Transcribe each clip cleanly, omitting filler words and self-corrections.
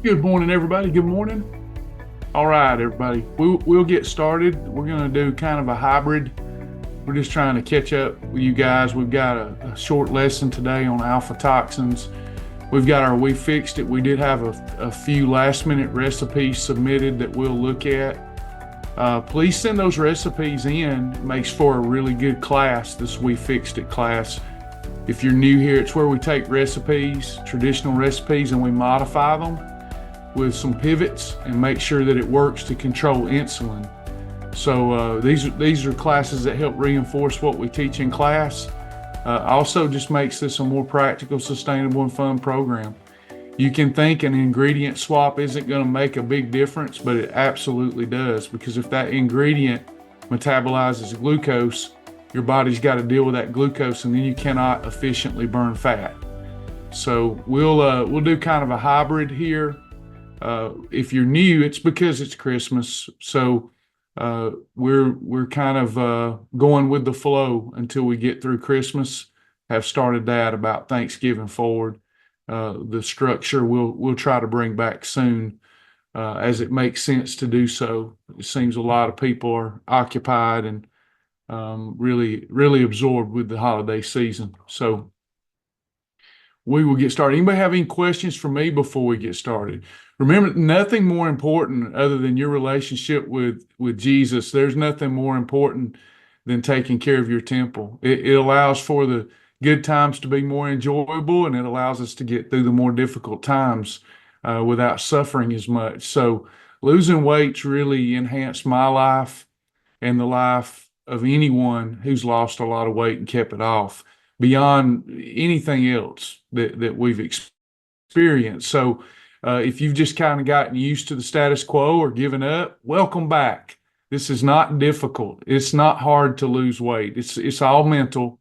Good morning, everybody. Good morning. All right, everybody. We'll get started. We're going to do kind of a hybrid. We're just trying to catch up with you guys. We've got a short lesson today on aflatoxins. We've got our We Fixed It. We did have a few last-minute recipes submitted that we'll look at. Please send those recipes in. It makes for a really good class, this We Fixed It class. If you're new here, it's where we take recipes, traditional recipes, and we modify them with some pivots and make sure that it works to control insulin. So these are classes that help reinforce what we teach in class. Also just makes this a more practical, sustainable, and fun program. You can think an ingredient swap isn't going to make a big difference, but it absolutely does, because if that ingredient metabolizes glucose, your body's got to deal with that glucose, and then you cannot efficiently burn fat. So we'll do kind of a hybrid here. If you're new, it's because it's Christmas. So we're kind of going with the flow until we get through Christmas. Have started that about Thanksgiving forward. The structure we'll try to bring back soon as it makes sense to do so. It seems a lot of people are occupied and really absorbed with the holiday season. So we will get started. Anybody have any questions for me before we get started? Remember, nothing more important other than your relationship with Jesus. There's nothing more important than taking care of your temple. It allows for the good times to be more enjoyable, and it allows us to get through the more difficult times without suffering as much. So losing weight's really enhanced my life and the life of anyone who's lost a lot of weight and kept it off beyond anything else that we've experienced. So if you've just kind of gotten used to the status quo or given up, welcome back. This is not difficult. It's not hard to lose weight. It's all mental.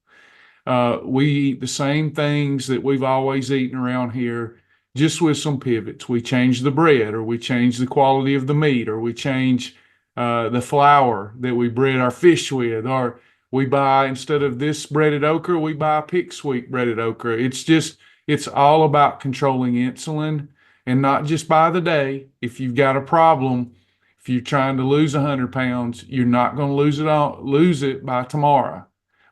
We eat the same things that we've always eaten around here, just with some pivots. We change the bread, or we change the quality of the meat, or we change the flour that we bread our fish with, or we buy, instead of this breaded okra, we buy pig sweet breaded okra. It's all about controlling insulin, and not just by the day. If you've got a problem, if you're trying to lose 100 pounds, you're not going to lose it by tomorrow,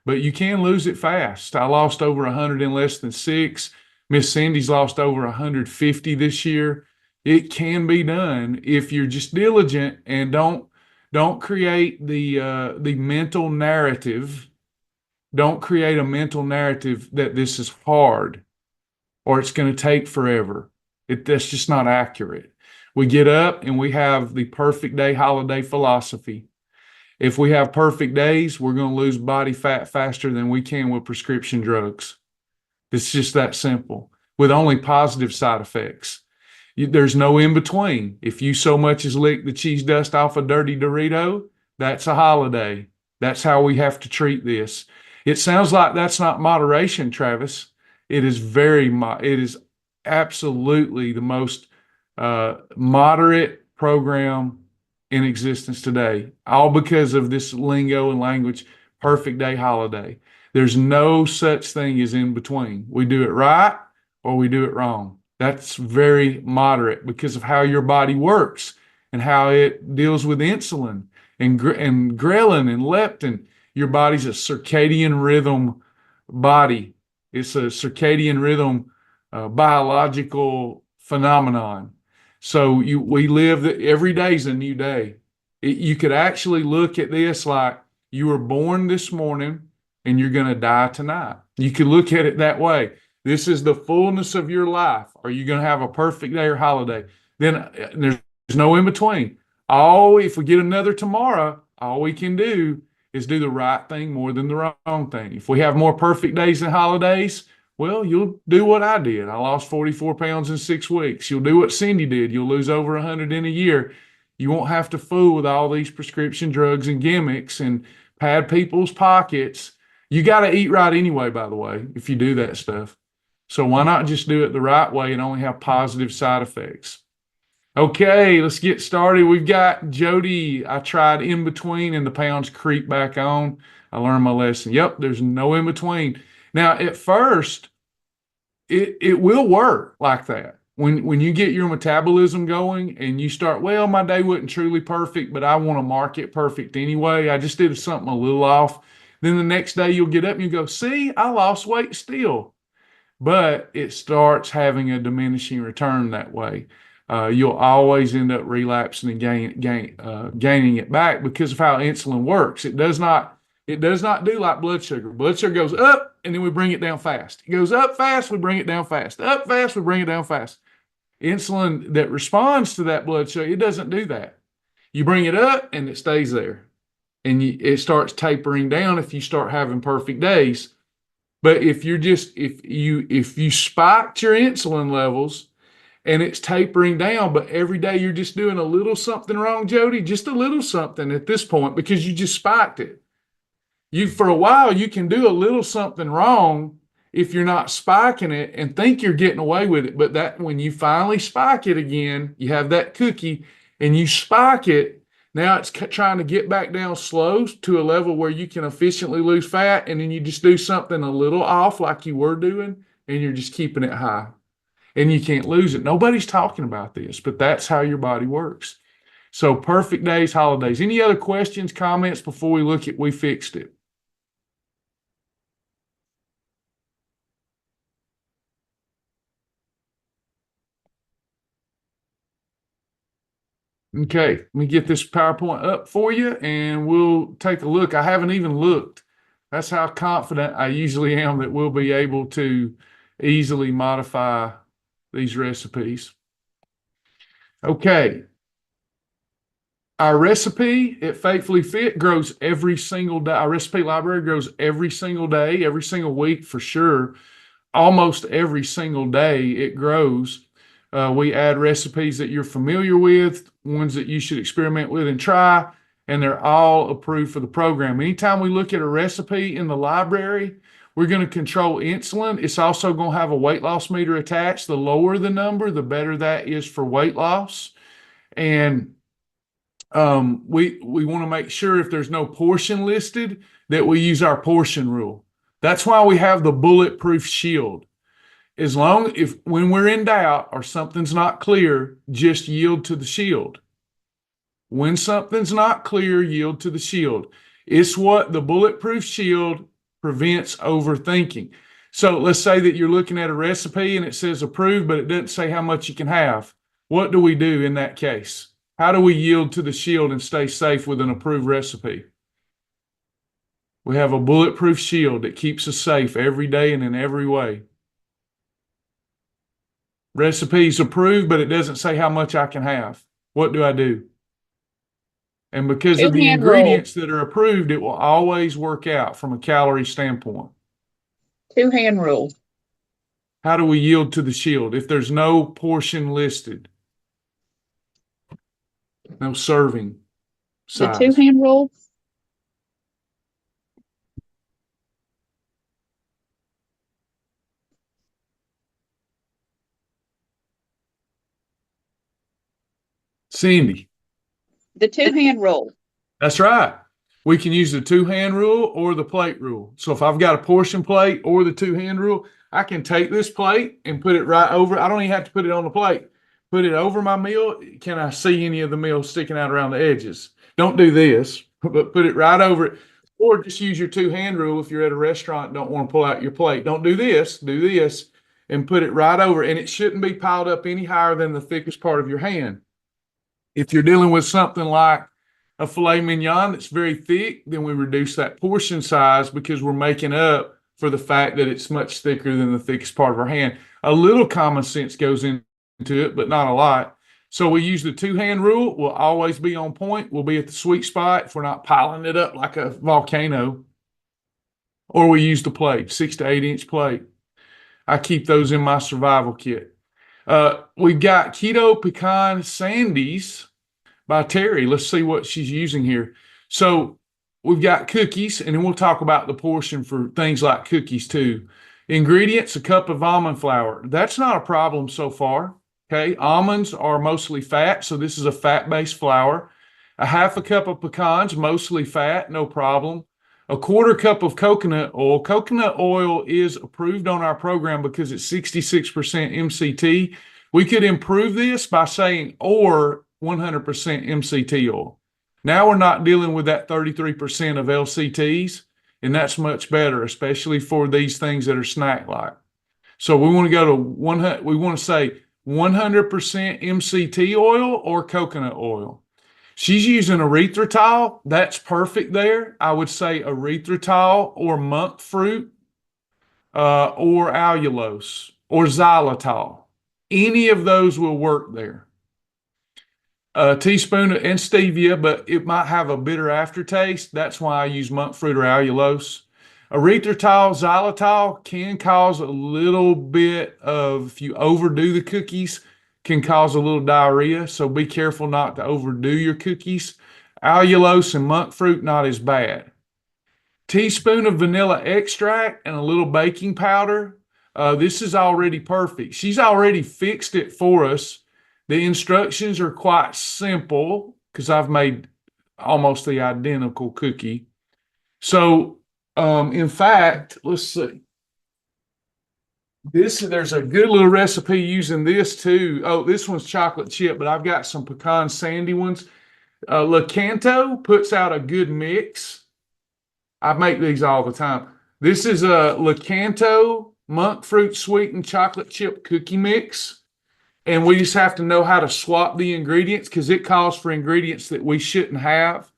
but you can lose it fast. I lost over 100 in less than 6. Miss Cindy's lost over 150 this year. It can be done if you're just diligent and don't create the mental narrative. Don't create a mental narrative that this is hard or it's going to take forever. That's just not accurate. We get up and we have the perfect day holiday philosophy. If we have perfect days, we're going to lose body fat faster than we can with prescription drugs. It's just that simple, with only positive side effects. There's no in between. If you so much as lick the cheese dust off a dirty Dorito, that's a holiday. That's how we have to treat this. It sounds like that's not moderation, Travis. It is it is absolutely the most moderate program in existence today, all because of this lingo and language, perfect day holiday. There's no such thing as in between. We do it right or we do it wrong. That's very moderate because of how your body works and how it deals with insulin and ghrelin and leptin. Your body's a circadian rhythm body. It's a circadian rhythm biological phenomenon. So we live every day is a new day. You could actually look at this like you were born this morning and you're going to die tonight. You could look at it that way. This is the fullness of your life. Are you going to have a perfect day or holiday? Then there's no in between. If we get another tomorrow, all we can do is do the right thing more than the wrong thing. If we have more perfect days than holidays, Well, you'll do what I did. I lost 44 pounds in 6 weeks. You'll do what Cindy did. You'll lose over 100 in a year. You won't have to fool with all these prescription drugs and gimmicks and pad people's pockets. You got to eat right anyway, by the way, if you do that stuff. So why not just do it the right way and only have positive side effects? Okay, let's get started. We've got Jody. I tried in between and the pounds creep back on. I learned my lesson. Yep, there's no in between. Now, at first, it will work like that. When you get your metabolism going and you start, well, my day wasn't truly perfect, but I want to mark it perfect anyway. I just did something a little off. Then the next day you'll get up and you go, see, I lost weight still. But it starts having a diminishing return that way. You'll always end up relapsing and gaining it back because of how insulin works. It does not do like blood sugar. Blood sugar goes up and then we bring it down fast. It goes up fast, we bring it down fast. Up fast, we bring it down fast. Insulin that responds to that blood sugar, it doesn't do that. You bring it up and it stays there. And it starts tapering down if you start having perfect days. But if you spiked your insulin levels and it's tapering down, but every day you're just doing a little something wrong, Jody, just a little something at this point because you just spiked it. For a while, you can do a little something wrong if you're not spiking it and think you're getting away with it. But that when you finally spike it again, you have that cookie and you spike it, now it's trying to get back down slow to a level where you can efficiently lose fat. And then you just do something a little off like you were doing and you're just keeping it high and you can't lose it. Nobody's talking about this, but that's how your body works. So perfect days, holidays. Any other questions, comments before we look at we fixed it? Okay, let me get this PowerPoint up for you and we'll take a look. I haven't even looked. That's how confident I usually am that we'll be able to easily modify these recipes. Okay. Our recipe at Faithfully Fit grows every single day. Our recipe library grows every single day, every single week for sure. Almost every single day it grows. We add recipes that you're familiar with, ones that you should experiment with and try, and they're all approved for the program. Anytime we look at a recipe in the library, we're going to control insulin. It's also going to have a weight loss meter attached. The lower the number, the better that is for weight loss. And we want to make sure if there's no portion listed that we use our portion rule. That's why we have the bulletproof shield. When we're in doubt or something's not clear, just yield to the shield. When something's not clear, yield to the shield. It's what the bulletproof shield prevents overthinking. So let's say that you're looking at a recipe and it says approved, but it doesn't say how much you can have. What do we do in that case? How do we yield to the shield and stay safe with an approved recipe? We have a bulletproof shield that keeps us safe every day and in every way. Recipe's approved, but it doesn't say how much I can have. What do I do? And because of the ingredients that are approved, it will always work out from a calorie standpoint. Two-hand rule. How do we yield to the shield if there's no portion listed? No serving size. The two-hand rule. Cindy. The two-hand rule. That's right. We can use the two-hand rule or the plate rule. So if I've got a portion plate or the two-hand rule, I can take this plate and put it right over. I don't even have to put it on the plate. Put it over my meal. Can I see any of the meal sticking out around the edges? Don't do this, but put it right over it. Or just use your two-hand rule if you're at a restaurant and don't want to pull out your plate. Don't do this. Do this and put it right over. And it shouldn't be piled up any higher than the thickest part of your hand. If you're dealing with something like a filet mignon that's very thick, then we reduce that portion size because we're making up for the fact that it's much thicker than the thickest part of our hand. A little common sense goes into it, but not a lot. So we use the two-hand rule. We'll always be on point. We'll be at the sweet spot if we're not piling it up like a volcano. Or we use the plate, 6 to 8 inch plate. I keep those in my survival kit. We've got keto pecan sandies by Terry. Let's see what she's using here. So we've got cookies, and then we'll talk about the portion for things like cookies too. Ingredients: a cup of almond flour. That's not a problem so far. Okay, almonds are mostly fat, so this is a fat-based flour. A half a cup of pecans, mostly fat, no problem. A quarter cup of coconut oil. Coconut oil is approved on our program because it's 66% MCT. We could improve this by saying or 100% MCT oil. Now we're not dealing with that 33% of LCTs, and that's much better, especially for these things that are snack-like. So we want to go to 100, we want to say 100% MCT oil or coconut oil. She's using erythritol. That's perfect there. I would say erythritol or monk fruit or allulose or xylitol. Any of those will work there. A teaspoon and stevia, but it might have a bitter aftertaste. That's why I use monk fruit or allulose. Erythritol, xylitol can cause a little bit of, if you overdo the cookies, can cause a little diarrhea. So be careful not to overdo your cookies. Allulose and monk fruit, not as bad. Teaspoon of vanilla extract and a little baking powder. This is already perfect. She's already fixed it for us. The instructions are quite simple because I've made almost the identical cookie. So, in fact, let's see. There's a good little recipe using this too. Oh, this one's chocolate chip, but I've got some pecan sandy ones. Lakanto puts out a good mix. I make these all the time. This is a Lakanto monk fruit sweetened chocolate chip cookie mix. And we just have to know how to swap the ingredients because it calls for ingredients that we shouldn't have.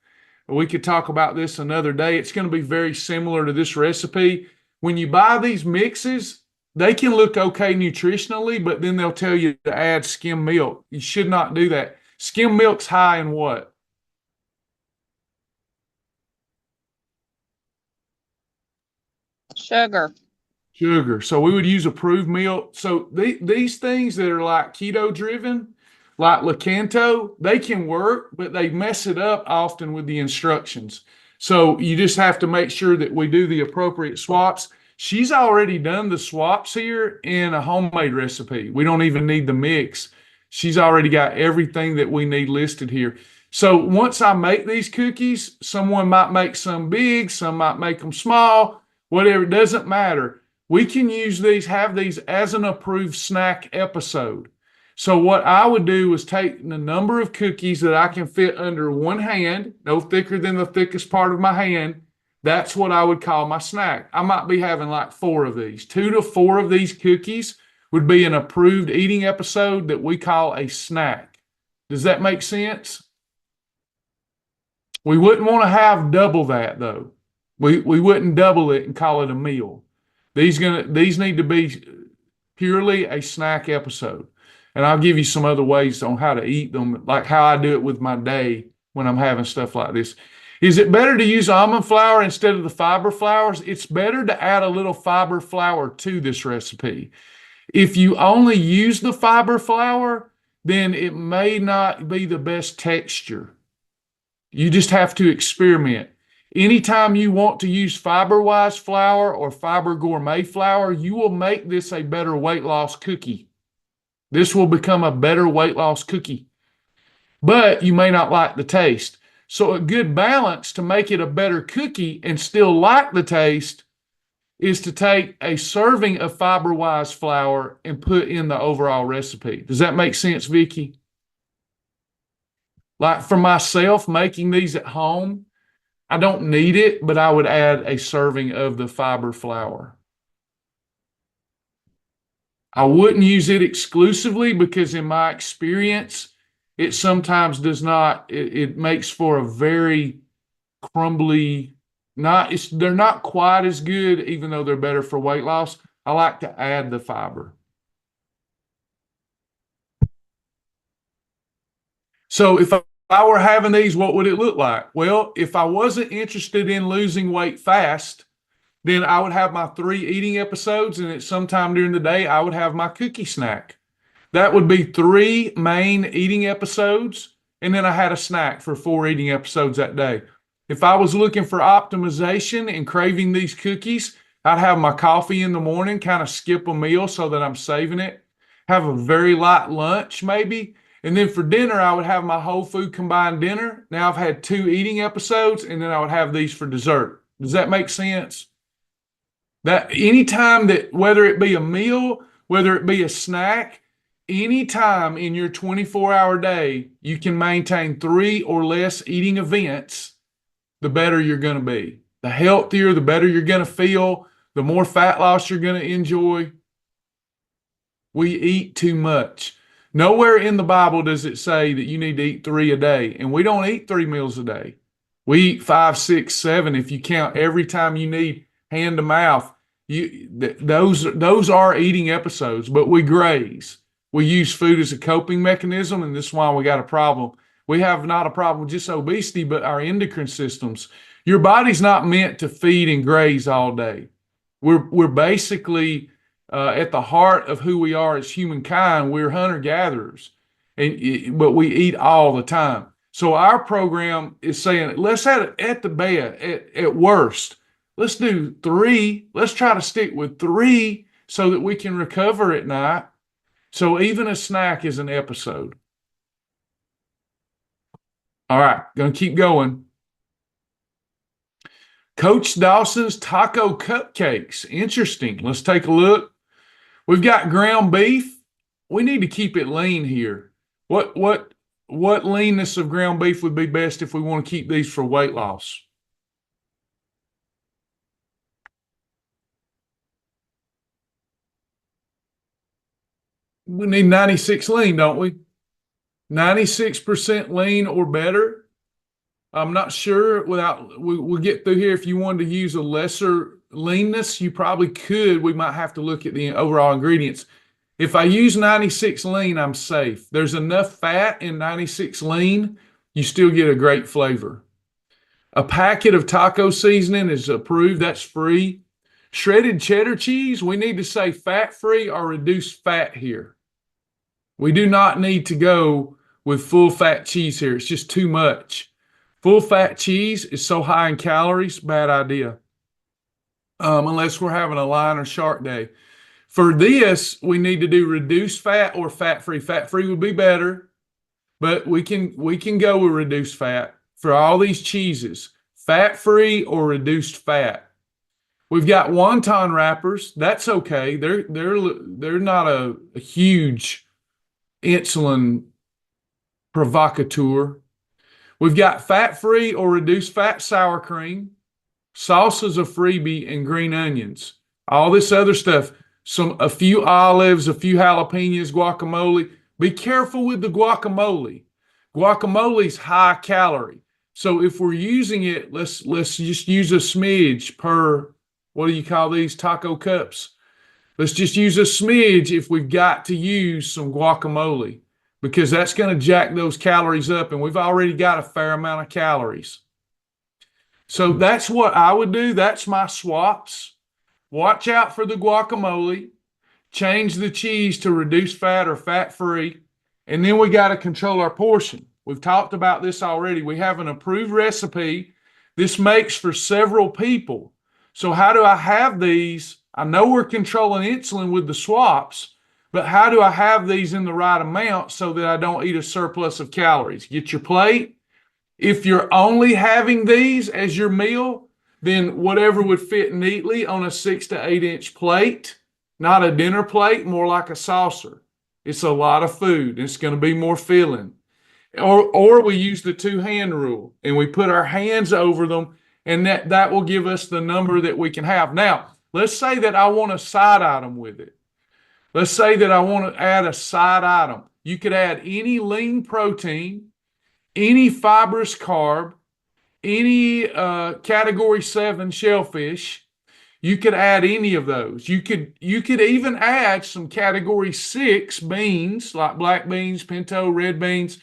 We could talk about this another day. It's going to be very similar to this recipe. When you buy these mixes, they can look okay nutritionally, but then they'll tell you to add skim milk. You should not do that. Skim milk's high in what? Sugar. Sugar. So we would use approved milk. So these things that are like keto driven, like Lakanto, they can work, but they mess it up often with the instructions. So you just have to make sure that we do the appropriate swaps. She's already done the swaps here in a homemade recipe. We don't even need the mix. She's already got everything that we need listed here. So once I make these cookies, someone might make some big, some might make them small, whatever, it doesn't matter. We can use these, have these as an approved snack episode. So what I would do is take the number of cookies that I can fit under one hand, no thicker than the thickest part of my hand. That's what I would call my snack. I might be having like 4 of these. 2 to 4 of these cookies would be an approved eating episode that we call a snack. Does that make sense? We wouldn't want to have double that though. We wouldn't double it and call it a meal. These need to be purely a snack episode. And I'll give you some other ways on how to eat them, like how I do it with my day when I'm having stuff like this. Is it better to use almond flour instead of the fiber flours? It's better to add a little fiber flour to this recipe. If you only use the fiber flour, then it may not be the best texture. You just have to experiment. Anytime you want to use fiber-wise flour or fiber gourmet flour, you will make this a better weight loss cookie. This will become a better weight loss cookie. But you may not like the taste. So a good balance to make it a better cookie and still like the taste is to take a serving of fiber-wise flour and put in the overall recipe. Does that make sense, Vicki? Like for myself, making these at home, I don't need it, but I would add a serving of the fiber flour. I wouldn't use it exclusively because in my experience, it sometimes does not, it makes for a very crumbly, they're not quite as good, even though they're better for weight loss. I like to add the fiber. So if I were having these, what would it look like? Well, if I wasn't interested in losing weight fast, Then I would have my 3 eating episodes, and at some time during the day, I would have my cookie snack. That would be 3 main eating episodes, and then I had a snack for 4 eating episodes that day. If I was looking for optimization and craving these cookies, I'd have my coffee in the morning, kind of skip a meal so that I'm saving it, have a very light lunch maybe, and then for dinner, I would have my whole food combined dinner. Now I've had 2 eating episodes, and then I would have these for dessert. Does that make sense? That anytime that, whether it be a meal, whether it be a snack, anytime in your 24-hour day, you can maintain 3 or less eating events, the better you're going to be. The healthier, the better you're going to feel, the more fat loss you're going to enjoy. We eat too much. Nowhere in the Bible does it say that you need to eat 3 a day, and we don't eat 3 meals a day. We eat 5, 6, 7 if you count every time you need hand to mouth. Those are eating episodes, but we graze. We use food as a coping mechanism, and this is why we got a problem. We have not a problem with just obesity, but our endocrine systems. Your body's not meant to feed and graze all day. We're basically at the heart of who we are as humankind. We're hunter-gatherers, but we eat all the time. So our program is saying, let's have it at the bed, at worst. Let's do 3. Let's try to stick with 3 so that we can recover at night. So even a snack is an episode. All right, going to keep going. Coach Dawson's Taco Cupcakes. Interesting. Let's take a look. We've got ground beef. We need to keep it lean here. What leanness of ground beef would be best if we want to keep these for weight loss? We need 96 lean, don't we? 96% lean or better. I'm not sure we'll get through here. If you wanted to use a lesser leanness, you probably could. We might have to look at the overall ingredients. If I use 96 lean, I'm safe. There's enough fat in 96 lean, you still get a great flavor. A packet of taco seasoning is approved. That's free. Shredded cheddar cheese, we need to say fat-free or reduced fat here. We do not need to go with full-fat cheese here. It's just too much. Full-fat cheese is so high in calories, bad idea. Unless we're having a lion or shark day. For this, we need to do reduced fat or fat-free. Fat-free would be better, but we can go with reduced fat for all these cheeses. Fat-free or reduced fat. We've got wonton wrappers. That's okay. They're not a huge insulin provocateur. We've got fat-free or reduced fat sour cream. Salsa's a freebie, and green onions. All this other stuff, a few olives, a few jalapenos, guacamole. Be careful with the guacamole. Guacamole's high calorie. So if we're using it, let's just use a smidge per, what do you call these, taco cups? Let's just use a smidge if we've got to use some guacamole, because that's going to jack those calories up, and we've already got a fair amount of calories. So that's what I would do. That's my swaps. Watch out for the guacamole. Change the cheese to reduced fat or fat-free. And then we got to control our portion. We've talked about this already. We have an approved recipe. This makes for several people. So how do I have these? I know we're controlling insulin with the swaps, but how do I have these in the right amount so that I don't eat a surplus of calories? Get your plate. If you're only having these as your meal, then whatever would fit neatly on a 6 to 8 inch plate, not a dinner plate, more like a saucer. It's a lot of food. It's going to be more filling. Or we use the 2-hand rule and we put our hands over them, and that will give us the number that we can have. Now, let's say that I want a side item with it. Let's say that I want to add a side item. You could add any lean protein, any fibrous carb, any category 7 shellfish. You could add any of those. You could even add some category 6 beans, like black beans, pinto, red beans,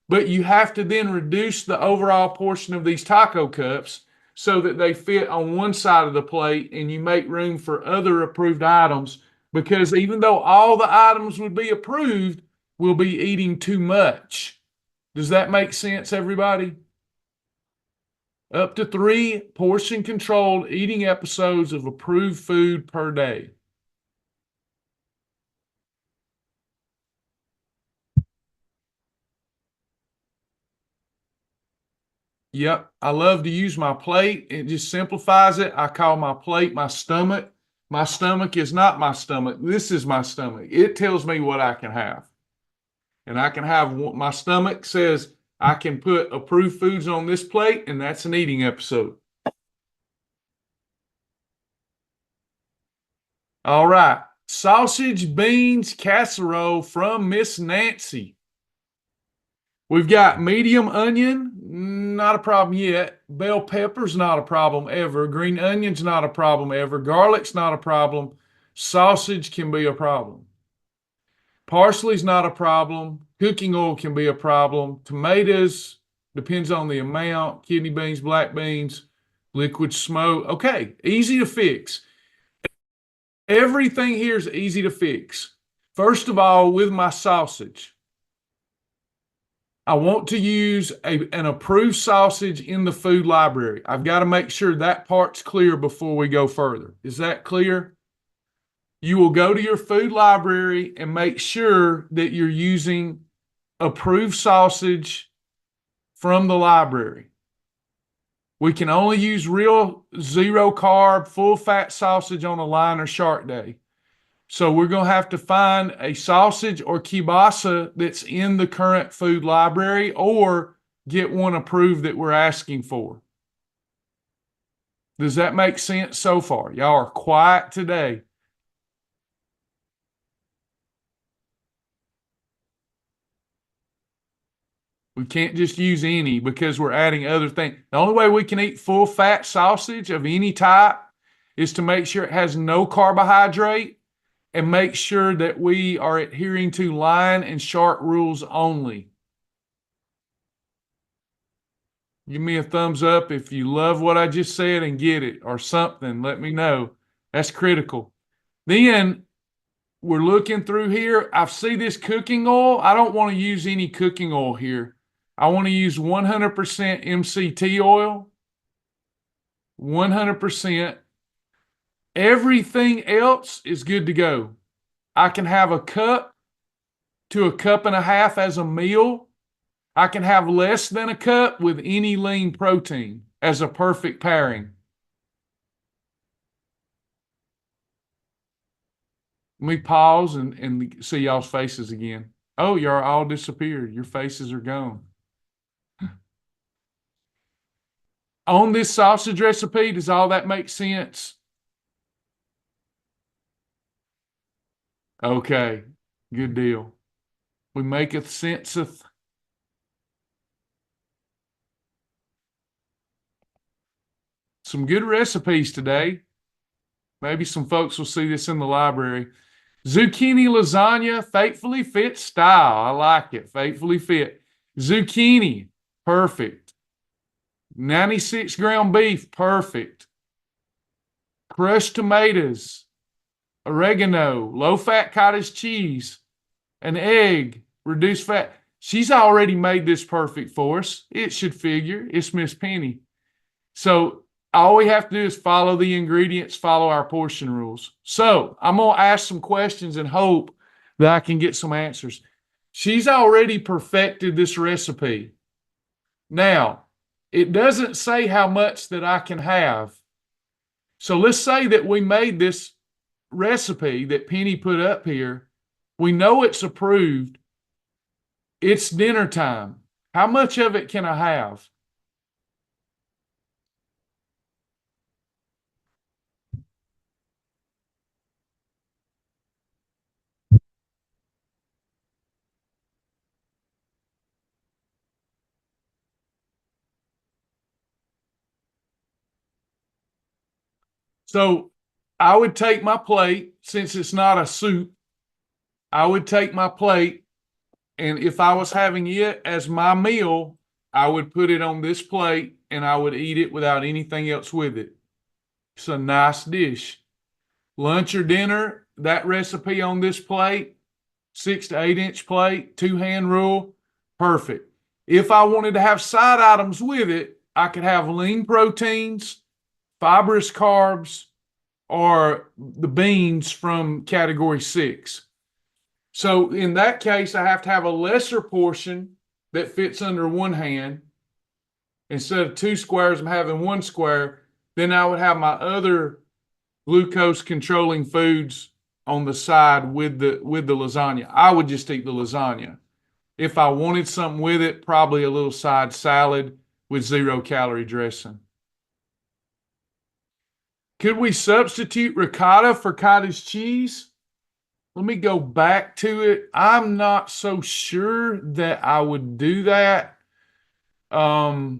but you have to then reduce the overall portion of these taco cups so that they fit on one side of the plate and you make room for other approved items, because even though all the items would be approved, we'll be eating too much. Does that make sense, everybody? Up to 3 portion controlled eating episodes of approved food per day. Yep, I love to use my plate. It just simplifies it. I call my plate my stomach. My stomach is not my stomach. This is my stomach. It tells me what I can have. And I can have, my stomach says I can put approved foods on this plate, and that's an eating episode. All right. Sausage beans casserole from Miss Nancy. We've got medium onion, not a problem yet. Bell pepper's not a problem ever. Green onion's not a problem ever. Garlic's not a problem. Sausage can be a problem. Parsley's not a problem. Cooking oil can be a problem. Tomatoes, depends on the amount. Kidney beans, black beans, liquid smoke. Okay, easy to fix. Everything here is easy to fix. First of all, with my sausage, I want to use an approved sausage in the food library. I've got to make sure that part's clear before we go further. Is that clear? You will go to your food library and make sure that you're using approved sausage from the library. We can only use real zero carb, full fat sausage on a line or shark day. So we're going to have to find a sausage or kielbasa that's in the current food library, or get one approved that we're asking for. Does that make sense so far? Y'all are quiet today. We can't just use any because we're adding other things. The only way we can eat full fat sausage of any type is to make sure it has no carbohydrate, and make sure that we are adhering to line and shark rules only. Give me a thumbs up if you love what I just said and get it, or something. Let me know. That's critical. Then we're looking through here. I see this cooking oil. I don't want to use any cooking oil here. I want to use 100% MCT oil. 100%. Everything else is good to go. I can have a cup to a cup and a half as a meal. I can have less than a cup with any lean protein as a perfect pairing. Let me pause and see y'all's faces again. Oh, you're all disappeared. Your faces are gone. On this sausage recipe, does all that make sense? Okay, good deal. We maketh senseth. Some good recipes today. Maybe some folks will see this in the library. Zucchini lasagna, faithfully fit style. I like it. Faithfully fit. Zucchini, perfect. 96 ground beef, perfect. Crushed tomatoes, oregano, low-fat cottage cheese, an egg, reduced fat. She's already made this perfect for us. It should figure. It's Miss Penny. So all we have to do is follow the ingredients, follow our portion rules. So I'm going to ask some questions and hope that I can get some answers. She's already perfected this recipe. Now, it doesn't say how much that I can have. So let's say that we made this recipe that Penny put up here. We know it's approved. It's dinner time. How much of it can I have? So I would take my plate, since it's not a soup, I would take my plate, and if I was having it as my meal, I would put it on this plate and I would eat it without anything else with it. It's a nice dish. Lunch or dinner, that recipe on this plate, 6 to 8 inch plate, 2-hand rule, perfect. If I wanted to have side items with it, I could have lean proteins, fibrous carbs, or the beans from category 6. So in that case, I have to have a lesser portion that fits under one hand. Instead of 2 squares, I'm having 1 square. Then I would have my other glucose controlling foods on the side with the lasagna. I would just eat the lasagna. If I wanted something with it, probably a little side salad with 0-calorie dressing. Could we substitute ricotta for cottage cheese? Let me go back to it. I'm not so sure that I would do that. We're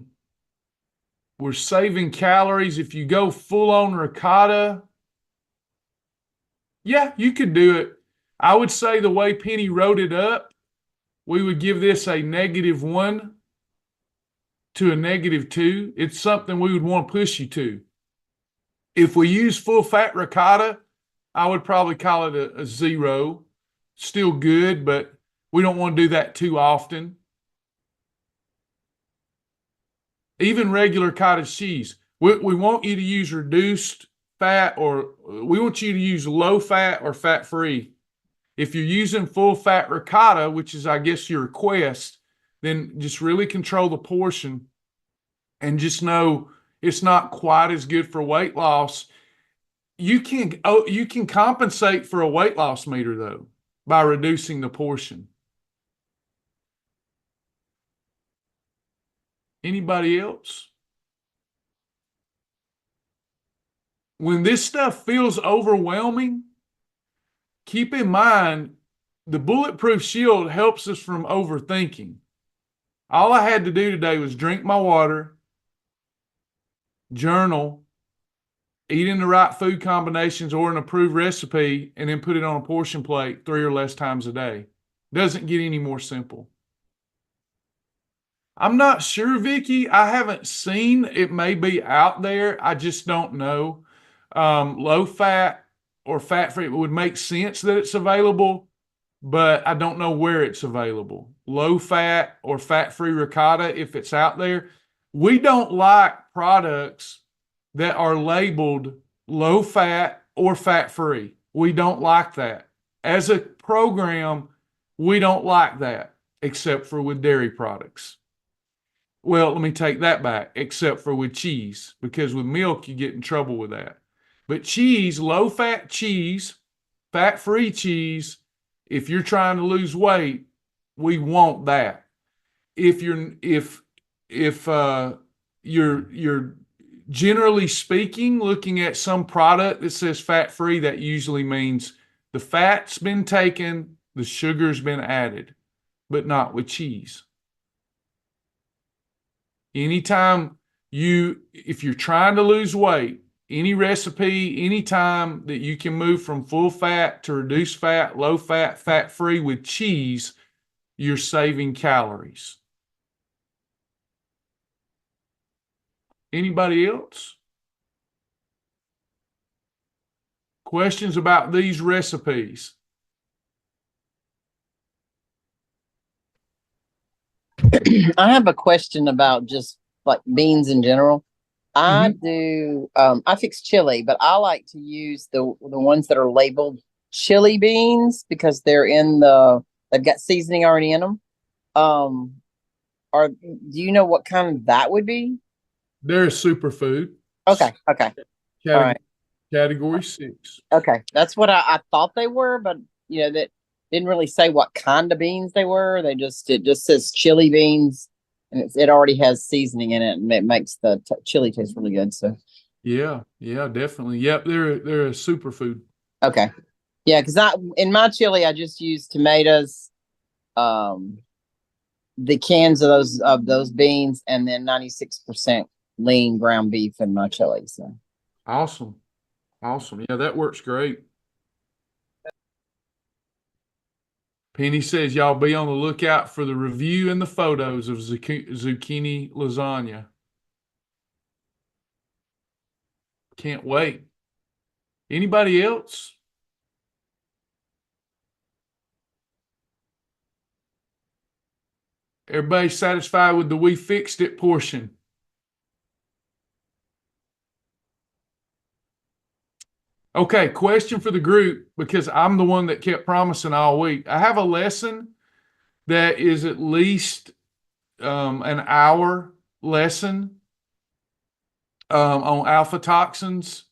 saving calories. If you go full on ricotta, yeah, you could do it. I would say the way Penny wrote it up, we would give this a -1 to a -2. It's something we would want to push you to. If we use full fat ricotta, I would probably call it a 0. Still good, but we don't want to do that too often. Even regular cottage cheese, we want you to use reduced fat, or we want you to use low fat or fat free. If you're using full fat ricotta, which is, I guess, your request, then just really control the portion and just know it's not quite as good for weight loss. You can compensate for a weight loss meter though by reducing the portion. Anybody else? When this stuff feels overwhelming, keep in mind the bulletproof shield helps us from overthinking. All I had to do today was drink my water, journal, eating the right food combinations or an approved recipe, and then put it on a portion plate 3 or less times a day. Doesn't get any more simple. I'm not sure, Vicky. I haven't seen. It may be out there. I just don't know. Low fat or fat free, it would make sense that it's available, but I don't know where it's available. Low fat or fat free ricotta, if it's out there. We don't like products that are labeled low fat or fat free. We don't like that. As a program, we don't like that, except for with dairy products. Well, let me take that back, except for with cheese, because with milk, you get in trouble with that. But cheese, low fat cheese, fat free cheese, if you're trying to lose weight, we want that. If you're generally speaking looking at some product that says fat free, that usually means the fat's been taken, the sugar's been added, but not with cheese. Anytime if you're trying to lose weight, any recipe, anytime that you can move from full fat to reduced fat, low fat, fat free with cheese, you're saving calories. Anybody else? Questions about these recipes? I have a question about just like beans in general. I do I fix chili, but I like to use the ones that are labeled chili beans because they've got seasoning already in them. Do you know what kind that would be? They're a superfood. Okay. All right. Category 6. Okay. That's what I thought they were, but that didn't really say what kind of beans they were. It just says chili beans, and it already has seasoning in it, and it makes the chili taste really good. So yeah, definitely. Yep, they're a superfood. okay, yeah, because in my chili I just use tomatoes, the cans of those beans, and then 96% lean ground beef in my chili. So awesome. Yeah, that works great. Penny says y'all be on the lookout for the review and the photos of zucchini lasagna. Can't wait. Anybody else? Everybody satisfied with the "we fixed it" portion? Okay, question for the group, because I'm the one that kept promising all week. I have a lesson that is at least an hour lesson on aflatoxins.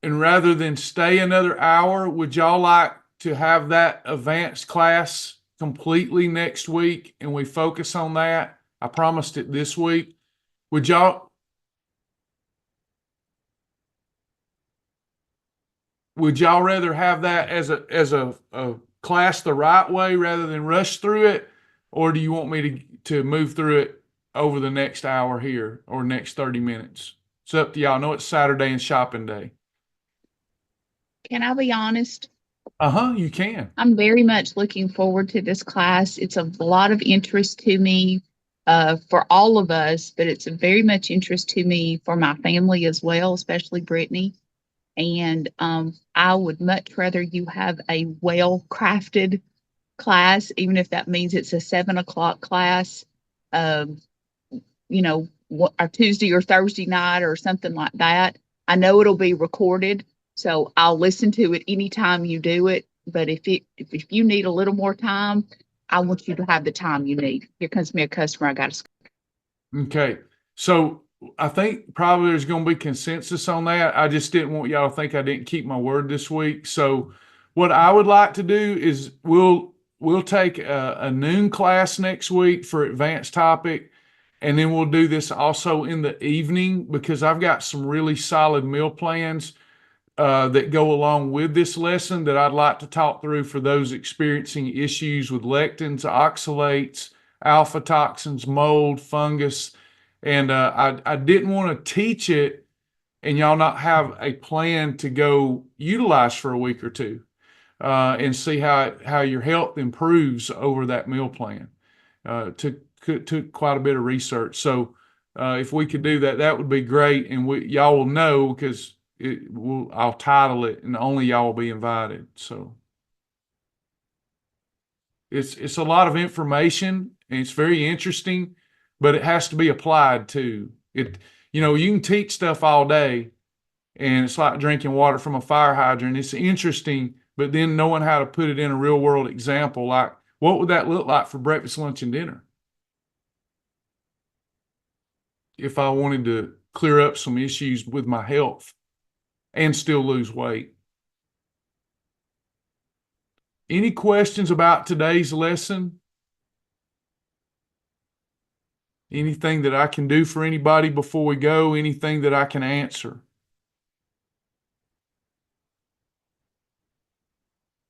And rather than stay another hour, would y'all like to have that advanced class completely next week and we focus on that? I promised it this week. Would y'all rather have that as a class the right way rather than rush through it? Or do you want me to move through it over the next hour here or next 30 minutes? It's up to y'all. I know it's Saturday and shopping day. Can I be honest? You can. I'm very much looking forward to this class. It's of a lot of interest to me for all of us, but it's very much interest to me for my family as well, especially Brittany. And I would much rather you have a well-crafted class, even if that means it's a 7 o'clock class, um, or Tuesday or Thursday night or something like that. I know it'll be recorded, so I'll listen to it anytime you do it. But if you need a little more time, I want you to have the time you need. Here comes me a customer. I got to. Okay. So I think probably there's going to be consensus on that. I just didn't want y'all to think I didn't keep my word this week. So what I would like to do is we'll take a noon class next week for advanced topic. And then we'll do this also in the evening because I've got some really solid meal plans that go along with this lesson that I'd like to talk through for those experiencing issues with lectins, oxalates, alpha toxins, mold, fungus. And I didn't want to teach it and y'all not have a plan to go utilize for a week or two and see how your health improves over that meal plan. Took quite a bit of research. So if we could do that, that would be great. And y'all will know because I'll title it and only y'all will be invited. So it's a lot of information and it's very interesting, but it has to be applied too. You can teach stuff all day and it's like drinking water from a fire hydrant. It's interesting, but then knowing how to put it in a real world example, like what would that look like for breakfast, lunch, and dinner? If I wanted to clear up some issues with my health and still lose weight. Any questions about today's lesson? Anything that I can do for anybody before we go? Anything that I can answer?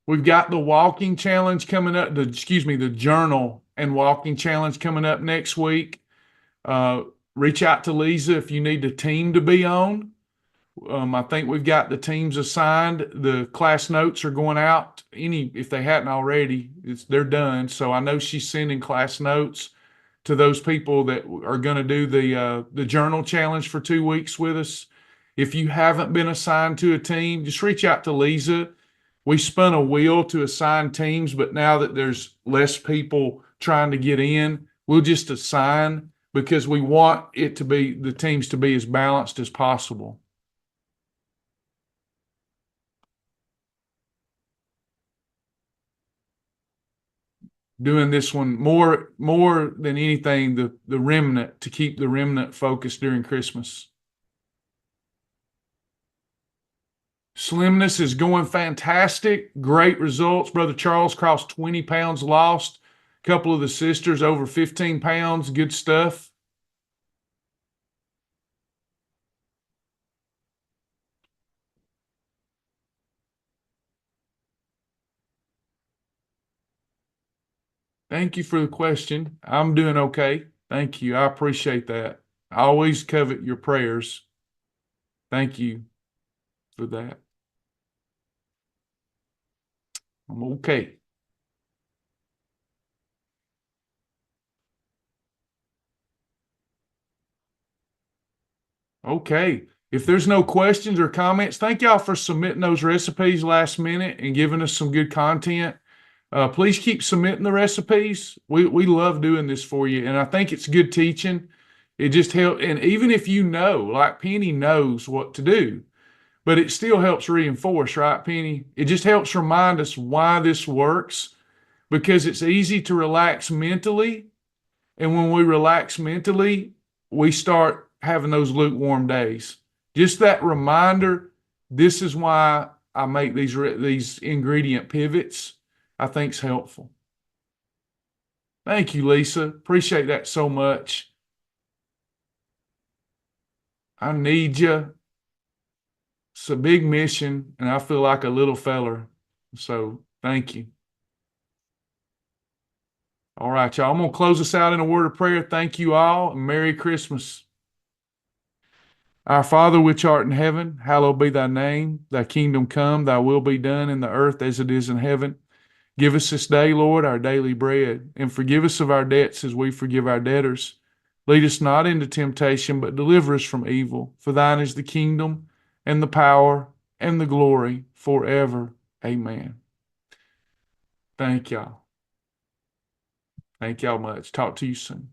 We've got the walking challenge coming up, the journal and walking challenge coming up next week. Reach out to Lisa if you need a team to be on. I think we've got the teams assigned. The class notes are going out. If they hadn't already, they're done. So I know she's sending class notes to those people that are going to do the journal challenge for 2 weeks with us. If you haven't been assigned to a team, just reach out to Lisa. We spun a wheel to assign teams, but now that there's less people trying to get in, we'll just assign because we want the teams to be as balanced as possible. Doing this one more than anything, the remnant, to keep the remnant focused during Christmas. Slimness is going fantastic. Great results. Brother Charles crossed 20 pounds lost. A couple of the sisters over 15 pounds. Good stuff. Thank you for the question. I'm doing okay. Thank you. I appreciate that. I always covet your prayers. Thank you for that. I'm okay. Okay. If there's no questions or comments, thank y'all for submitting those recipes last minute and giving us some good content. Please keep submitting the recipes. We love doing this for you, and I think it's good teaching. It just helps, and even if you know, like Penny knows what to do, but it still helps reinforce, right, Penny? It just helps remind us why this works, because it's easy to relax mentally, and when we relax mentally, we start having those lukewarm days. Just that reminder, this is why I make these ingredient pivots, I think is helpful. Thank you, Lisa. Appreciate that so much. I need you. It's a big mission, and I feel like a little feller. So thank you. All right, y'all. I'm going to close us out in a word of prayer. Thank you all, and Merry Christmas. Our Father, which art in heaven, hallowed be thy name. Thy kingdom come, thy will be done in the earth as it is in heaven. Give us this day, Lord, our daily bread, and forgive us of our debts as we forgive our debtors. Lead us not into temptation, but deliver us from evil. For thine is the kingdom, and the power, and the glory forever. Amen. Thank y'all. Thank y'all much. Talk to you soon.